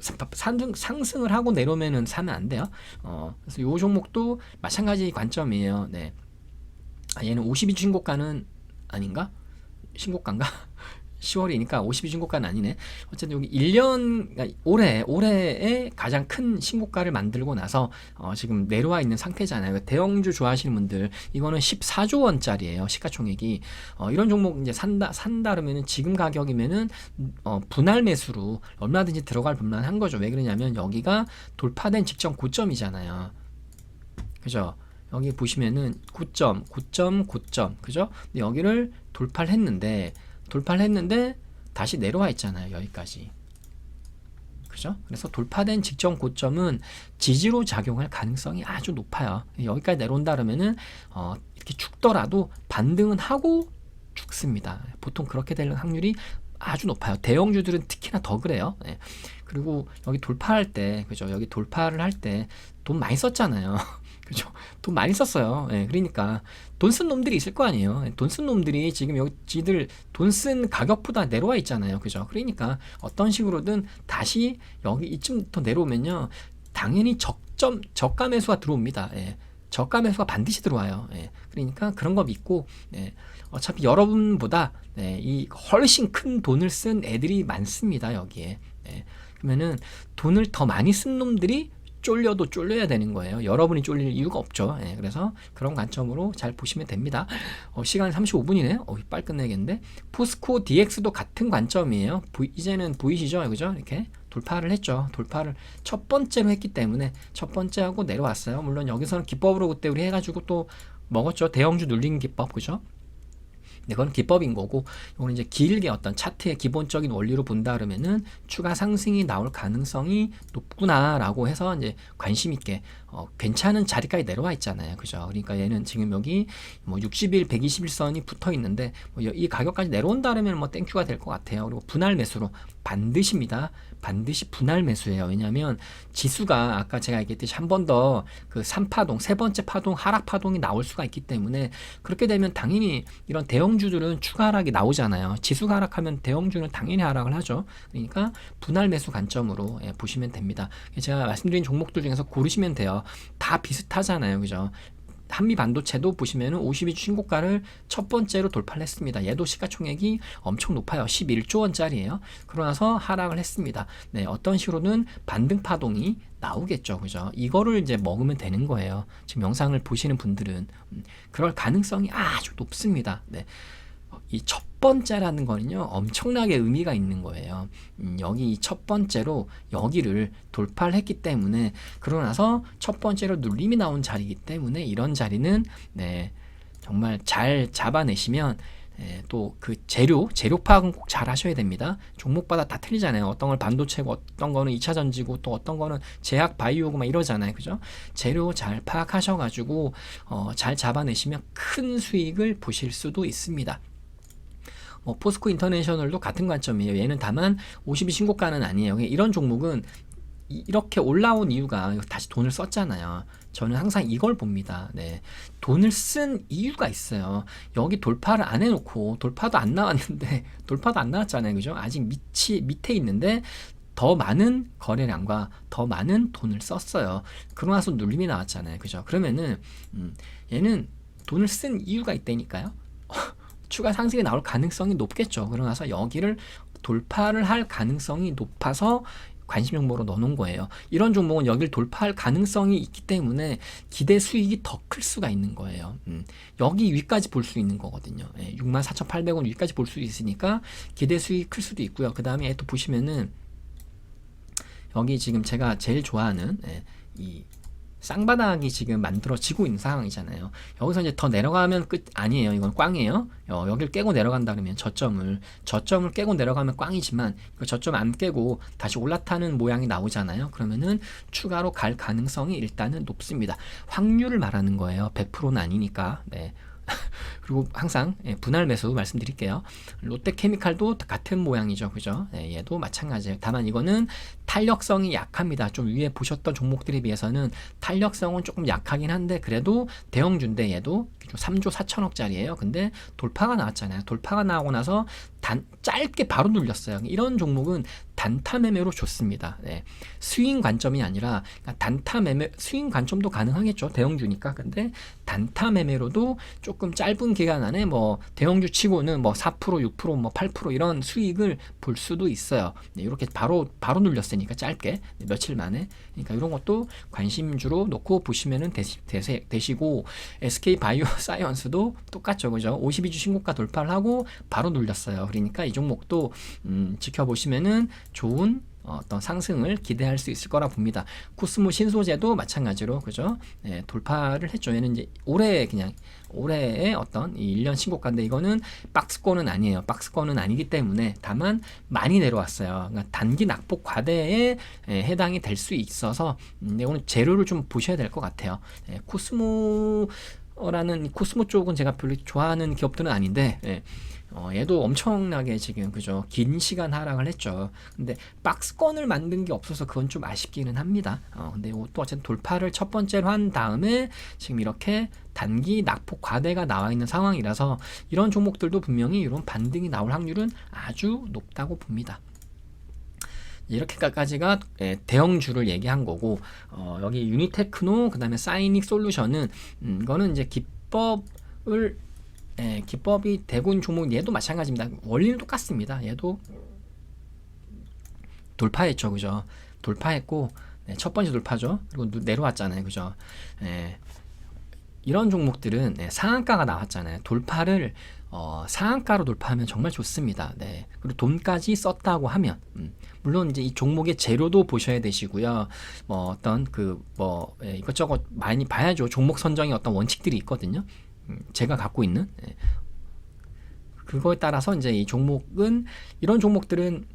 상승을 하고 내려오면은 사면 안 돼요. 그래서 요 종목도 마찬가지 관점이에요. 얘는 52주 신고가는 아닌가? 신고가인가? 10월이니까 52주 신고가는 아니네. 어쨌든 여기 1년, 그러니까 올해에 가장 큰 신고가를 만들고 나서 지금 내려와 있는 상태잖아요. 대형주 좋아하시는 분들, 이거는 14조 원짜리예요. 시가총액이. 이런 종목 이제 산다 그러면은 지금 가격이면은 분할 매수로 얼마든지 들어갈 분만한 거죠. 왜 그러냐면 여기가 돌파된 직전 고점이잖아요. 그죠? 여기 보시면은 고점, 그죠? 근데 여기를 돌파를 했는데 다시 내려와 있잖아요. 여기까지. 그죠? 그래서 돌파된 직전 고점은 지지로 작용할 가능성이 아주 높아요. 여기까지 내려온다 그러면은 이렇게 죽더라도 반등은 하고 죽습니다. 보통 그렇게 될 확률이 아주 높아요. 대형주들은 특히나 더 그래요. 예. 그리고 여기 돌파할 때, 그죠? 여기 돌파를 할 때 돈 많이 썼잖아요. 그죠? 돈 많이 썼어요. 예, 그러니까 돈 쓴 놈들이 있을 거 아니에요. 예, 돈쓴 놈들이 지금 여기 지들 돈 쓴 가격보다 내려와 있잖아요. 그죠? 그러니까 어떤 식으로든 다시 여기 이쯤부터 내려오면요, 당연히 저가 매수가 들어옵니다. 예. 저가 매수가 반드시 들어와요. 예. 그러니까 그런 거 믿고, 예. 어차피 여러분보다, 네, 이 훨씬 큰 돈을 쓴 애들이 많습니다. 여기에. 예. 그러면은 돈을 더 많이 쓴 놈들이 쫄려도 쫄려야 되는 거예요. 여러분이 쫄릴 이유가 없죠. 예, 그래서 그런 관점으로 잘 보시면 됩니다. 시간 35분이네요. 빨리 끝내겠는데. 포스코 DX도 같은 관점이에요. 이제는 보이시죠? 그죠? 이렇게 돌파를 했죠. 돌파를 첫 번째로 했기 때문에 첫 번째 하고 내려왔어요. 물론 여기서는 기법으로 그때 우리 해가지고 또 먹었죠. 대형주 눌리는 기법, 그죠? 이건 기법인 거고, 이거는 이제 길게 어떤 차트의 기본적인 원리로 본다 그러면은 추가 상승이 나올 가능성이 높구나라고 해서 이제 관심 있게 괜찮은 자리까지 내려와 있잖아요, 그죠? 그러니까 얘는 지금 여기 뭐 60일, 120일선이 붙어 있는데 이 가격까지 내려온다 그러면 뭐 땡큐가 될 것 같아요. 그리고 분할 매수로 반드시입니다. 반드시 분할 매수예요. 왜냐하면 지수가 아까 제가 얘기했듯이 한 번 더 그 3파동, 세 번째 파동, 하락 파동이 나올 수가 있기 때문에, 그렇게 되면 당연히 이런 대형주들은 추가 하락이 나오잖아요. 지수가 하락하면 대형주는 당연히 하락을 하죠. 그러니까 분할 매수 관점으로 보시면 됩니다. 제가 말씀드린 종목들 중에서 고르시면 돼요. 다 비슷하잖아요, 그죠? 한미 반도체도 보시면은 52주 신고가를 첫 번째로 돌파를 했습니다. 얘도 시가총액이 엄청 높아요. 11조 원짜리예요. 그러나서 하락을 했습니다. 네, 어떤 식으로는 반등 파동이 나오겠죠, 그죠? 이거를 이제 먹으면 되는 거예요. 지금 영상을 보시는 분들은 그럴 가능성이 아주 높습니다. 네. 이 첫 번째라는 거는요, 엄청나게 의미가 있는 거예요. 여기 첫 번째로 여기를 돌파를 했기 때문에, 그러고 나서 첫 번째로 눌림이 나온 자리이기 때문에 이런 자리는, 네, 정말 잘 잡아내시면, 또 그 재료 파악은 꼭 잘 하셔야 됩니다. 종목마다 다 틀리잖아요. 어떤 걸 반도체고, 어떤 거는 2차 전지고, 또 어떤 거는 제약 바이오고 막 이러잖아요, 그죠? 재료 잘 파악하셔가지고 잘 잡아내시면 큰 수익을 보실 수도 있습니다. 포스코 인터내셔널도 같은 관점이에요. 얘는 다만 50이 신고가는 아니에요. 이런 종목은 이렇게 올라온 이유가 다시 돈을 썼잖아요. 저는 항상 이걸 봅니다. 네. 돈을 쓴 이유가 있어요. 여기 돌파를 안 해놓고, 돌파도 안 나왔는데, 돌파도 안 나왔잖아요, 그죠? 아직 밑에 있는데 더 많은 거래량과 더 많은 돈을 썼어요. 그러고 나서 눌림이 나왔잖아요, 그죠? 그러면은 얘는 돈을 쓴 이유가 있다니까요. 추가 상승이 나올 가능성이 높겠죠. 그러고 나서 여기를 돌파를 할 가능성이 높아서 관심 종목으로 넣어놓은 거예요. 이런 종목은 여기를 돌파할 가능성이 있기 때문에 기대 수익이 더 클 수가 있는 거예요. 여기 위까지 볼 수 있는 거거든요. 64,800원 위까지 볼 수 있으니까 기대 수익이 클 수도 있고요. 그 다음에 또 보시면은 여기 지금 제가 제일 좋아하는 이 쌍바닥이 지금 만들어지고 있는 상황이잖아요. 여기서 이제 더 내려가면 끝 아니에요. 이건 꽝이에요. 여기를 깨고 내려간다 그러면 저점을 깨고 내려가면 꽝이지만, 저점 안 깨고 다시 올라타는 모양이 나오잖아요. 그러면은 추가로 갈 가능성이 일단은 높습니다. 확률을 말하는 거예요. 100%는 아니니까. 네. 그리고 항상 분할 매수 말씀드릴게요. 롯데케미칼도 같은 모양이죠, 그죠? 얘도 마찬가지예요. 다만 이거는 탄력성이 약합니다. 좀 위에 보셨던 종목들에 비해서는 탄력성은 조금 약하긴 한데, 그래도 대형주인데 얘도 3조 4천억짜리예요. 근데 돌파가 나왔잖아요. 돌파가 나오고 나서 짧게 바로 눌렸어요. 이런 종목은 단타 매매로 좋습니다. 네. 스윙 관점이 아니라, 그러니까 단타 매매, 스윙 관점도 가능하겠죠. 대형주니까. 근데 단타 매매로도 조금 짧은 기간 안에 뭐 대형주 치고는 뭐 4%, 6%, 뭐 8% 이런 수익을 볼 수도 있어요. 네, 이렇게 바로 눌렸으니까 짧게 며칠 만에. 그러니까 이런 것도 관심주로 놓고 보시면은 되시고, SK 바이오 사이언스도 똑같죠, 그죠? 52주 신고가 돌파를 하고 바로 눌렸어요. 그러니까 이 종목도 지켜보시면은 좋은 어떤 상승을 기대할 수 있을 거라 봅니다. 코스모 신소재도 마찬가지로, 그죠? 돌파를 했죠. 얘는 이제 올해의 어떤 이 1년 신고가인데, 이거는 박스권은 아니에요. 박스권은 아니기 때문에 다만 많이 내려왔어요. 그러니까 단기 낙폭 과대에 해당이 될 수 있어서, 오늘 재료를 좀 보셔야 될 것 같아요. 코스모 라는 코스모 쪽은 제가 별로 좋아하는 기업들은 아닌데, 예. 얘도 엄청나게 지금 그죠, 긴 시간 하락을 했죠. 근데 박스권을 만든 게 없어서 그건 좀 아쉽기는 합니다. 근데 이것도 어쨌든 돌파를 첫 번째로 한 다음에 지금 이렇게 단기 낙폭 과대가 나와 있는 상황이라서 이런 종목들도 분명히 이런 반등이 나올 확률은 아주 높다고 봅니다. 이렇게까지가 대형주를 얘기한 거고, 여기 유니테크노 그다음에 사이닉 솔루션은 이거는 이제 기법이 대군 종목, 얘도 마찬가지입니다. 원리는 똑같습니다. 얘도 돌파했죠, 그죠? 돌파했고, 첫 번째 돌파죠. 그리고 내려왔잖아요, 그죠? 이런 종목들은 상한가가 나왔잖아요. 돌파를 상한가로 돌파하면 정말 좋습니다. 네. 그리고 돈까지 썼다고 하면, 물론 이제 이 종목의 재료도 보셔야 되시고요. 뭐 어떤 이것저것 많이 봐야죠. 종목 선정의 어떤 원칙들이 있거든요. 제가 갖고 있는, 그거에 따라서 이제 이 종목은, 이런 종목들은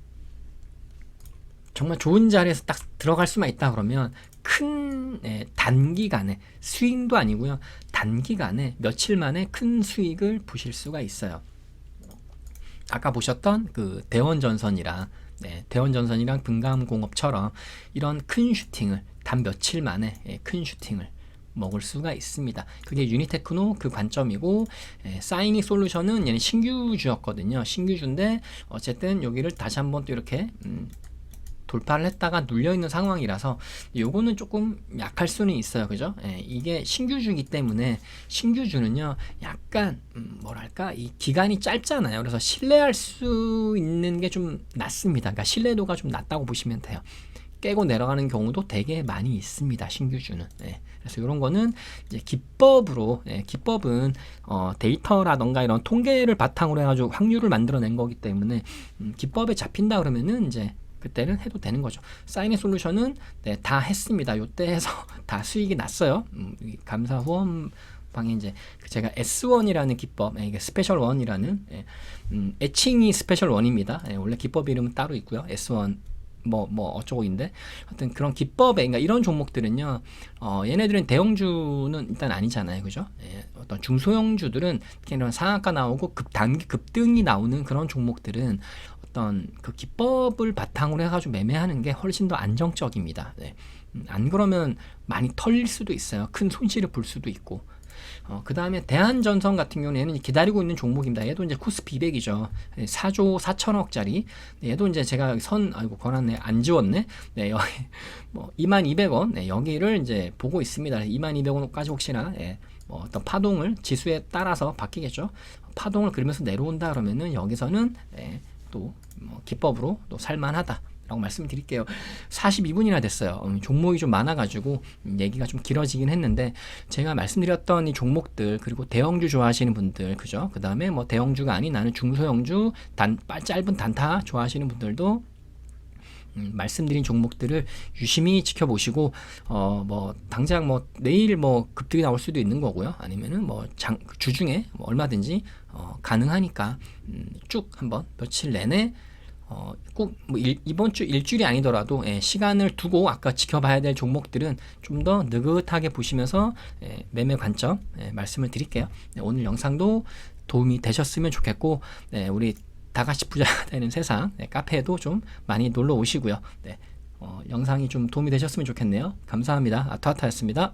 정말 좋은 자리에서 딱 들어갈 수만 있다 그러면 큰 단기간에, 스윙도 아니고요, 단기간에 며칠 만에 큰 수익을 보실 수가 있어요. 아까 보셨던 그 대원전선이랑 금감공업처럼 이런 큰 슈팅을 단 며칠 만에 큰 슈팅을 먹을 수가 있습니다. 그게 유니테크노 그 관점이고, 사이닉 솔루션은 얘는 신규주였거든요. 신규주인데 어쨌든 여기를 다시 한번 또 이렇게 돌파를 했다가 눌려있는 상황이라서 요거는 조금 약할 수는 있어요, 그죠? 이게 신규주이기 때문에, 신규주는요 약간 뭐랄까, 이 기간이 짧잖아요. 그래서 신뢰할 수 있는 게 좀 낮습니다. 그러니까 신뢰도가 좀 낮다고 보시면 돼요. 깨고 내려가는 경우도 되게 많이 있습니다, 신규주는. 그래서 이런 거는 이제 기법은 데이터라던가 이런 통계를 바탕으로 해가지고 확률을 만들어낸 거기 때문에, 기법에 잡힌다 그러면은 이제 그때는 해도 되는 거죠. 사이닉 솔루션은 다 했습니다. 요때 해서 다 수익이 났어요. 감사 후원 방에 이제 제가 S1이라는 기법, 이게 스페셜 1이라는, 애칭이 스페셜 1입니다. 원래 기법 이름은 따로 있고요. S1 뭐 어쩌고인데, 하여튼 그런 기법에, 그러니까 이런 종목들은요, 얘네들은 대형주는 일단 아니잖아요, 그죠? 어떤 중소형주들은 이런 상한가 나오고 단기 급등이 나오는 그런 종목들은 어떤 그 기법을 바탕으로 해가지고 매매하는 게 훨씬 더 안정적입니다. 안 그러면 많이 털릴 수도 있어요. 큰 손실을 볼 수도 있고. 그 다음에 대한전선 같은 경우에는 기다리고 있는 종목입니다. 얘도 이제 코스피 200이죠. 4조 4천억짜리. 얘도 이제 제가 권한네, 안 지웠네. 여기 22,000원. 여기를 이제 보고 있습니다. 22,000원까지 혹시나 어떤 파동을, 지수에 따라서 바뀌겠죠. 파동을 그리면서 내려온다 그러면은 여기서는 또 기법으로 또 살만하다 라고 말씀드릴게요. 42분이나 됐어요. 종목이 좀 많아가지고 얘기가 좀 길어지긴 했는데, 제가 말씀드렸던 이 종목들, 그리고 대형주 좋아하시는 분들, 그죠? 그 다음에 뭐 대형주가 아닌 나는 중소형주, 짧은 단타 좋아하시는 분들도 말씀드린 종목들을 유심히 지켜보시고, 당장 내일 급등이 나올 수도 있는 거고요. 아니면은 주중에 얼마든지 가능하니까 쭉 한번 며칠 내내 꼭 이번 주 일주일이 아니더라도 시간을 두고 아까 지켜봐야 될 종목들은 좀 더 느긋하게 보시면서 매매 관점 말씀을 드릴게요. 오늘 영상도 도움이 되셨으면 좋겠고, 우리 다같이 부자가 되는 세상 카페에도 좀 많이 놀러 오시고요. 영상이 좀 도움이 되셨으면 좋겠네요. 감사합니다. 아토아타였습니다.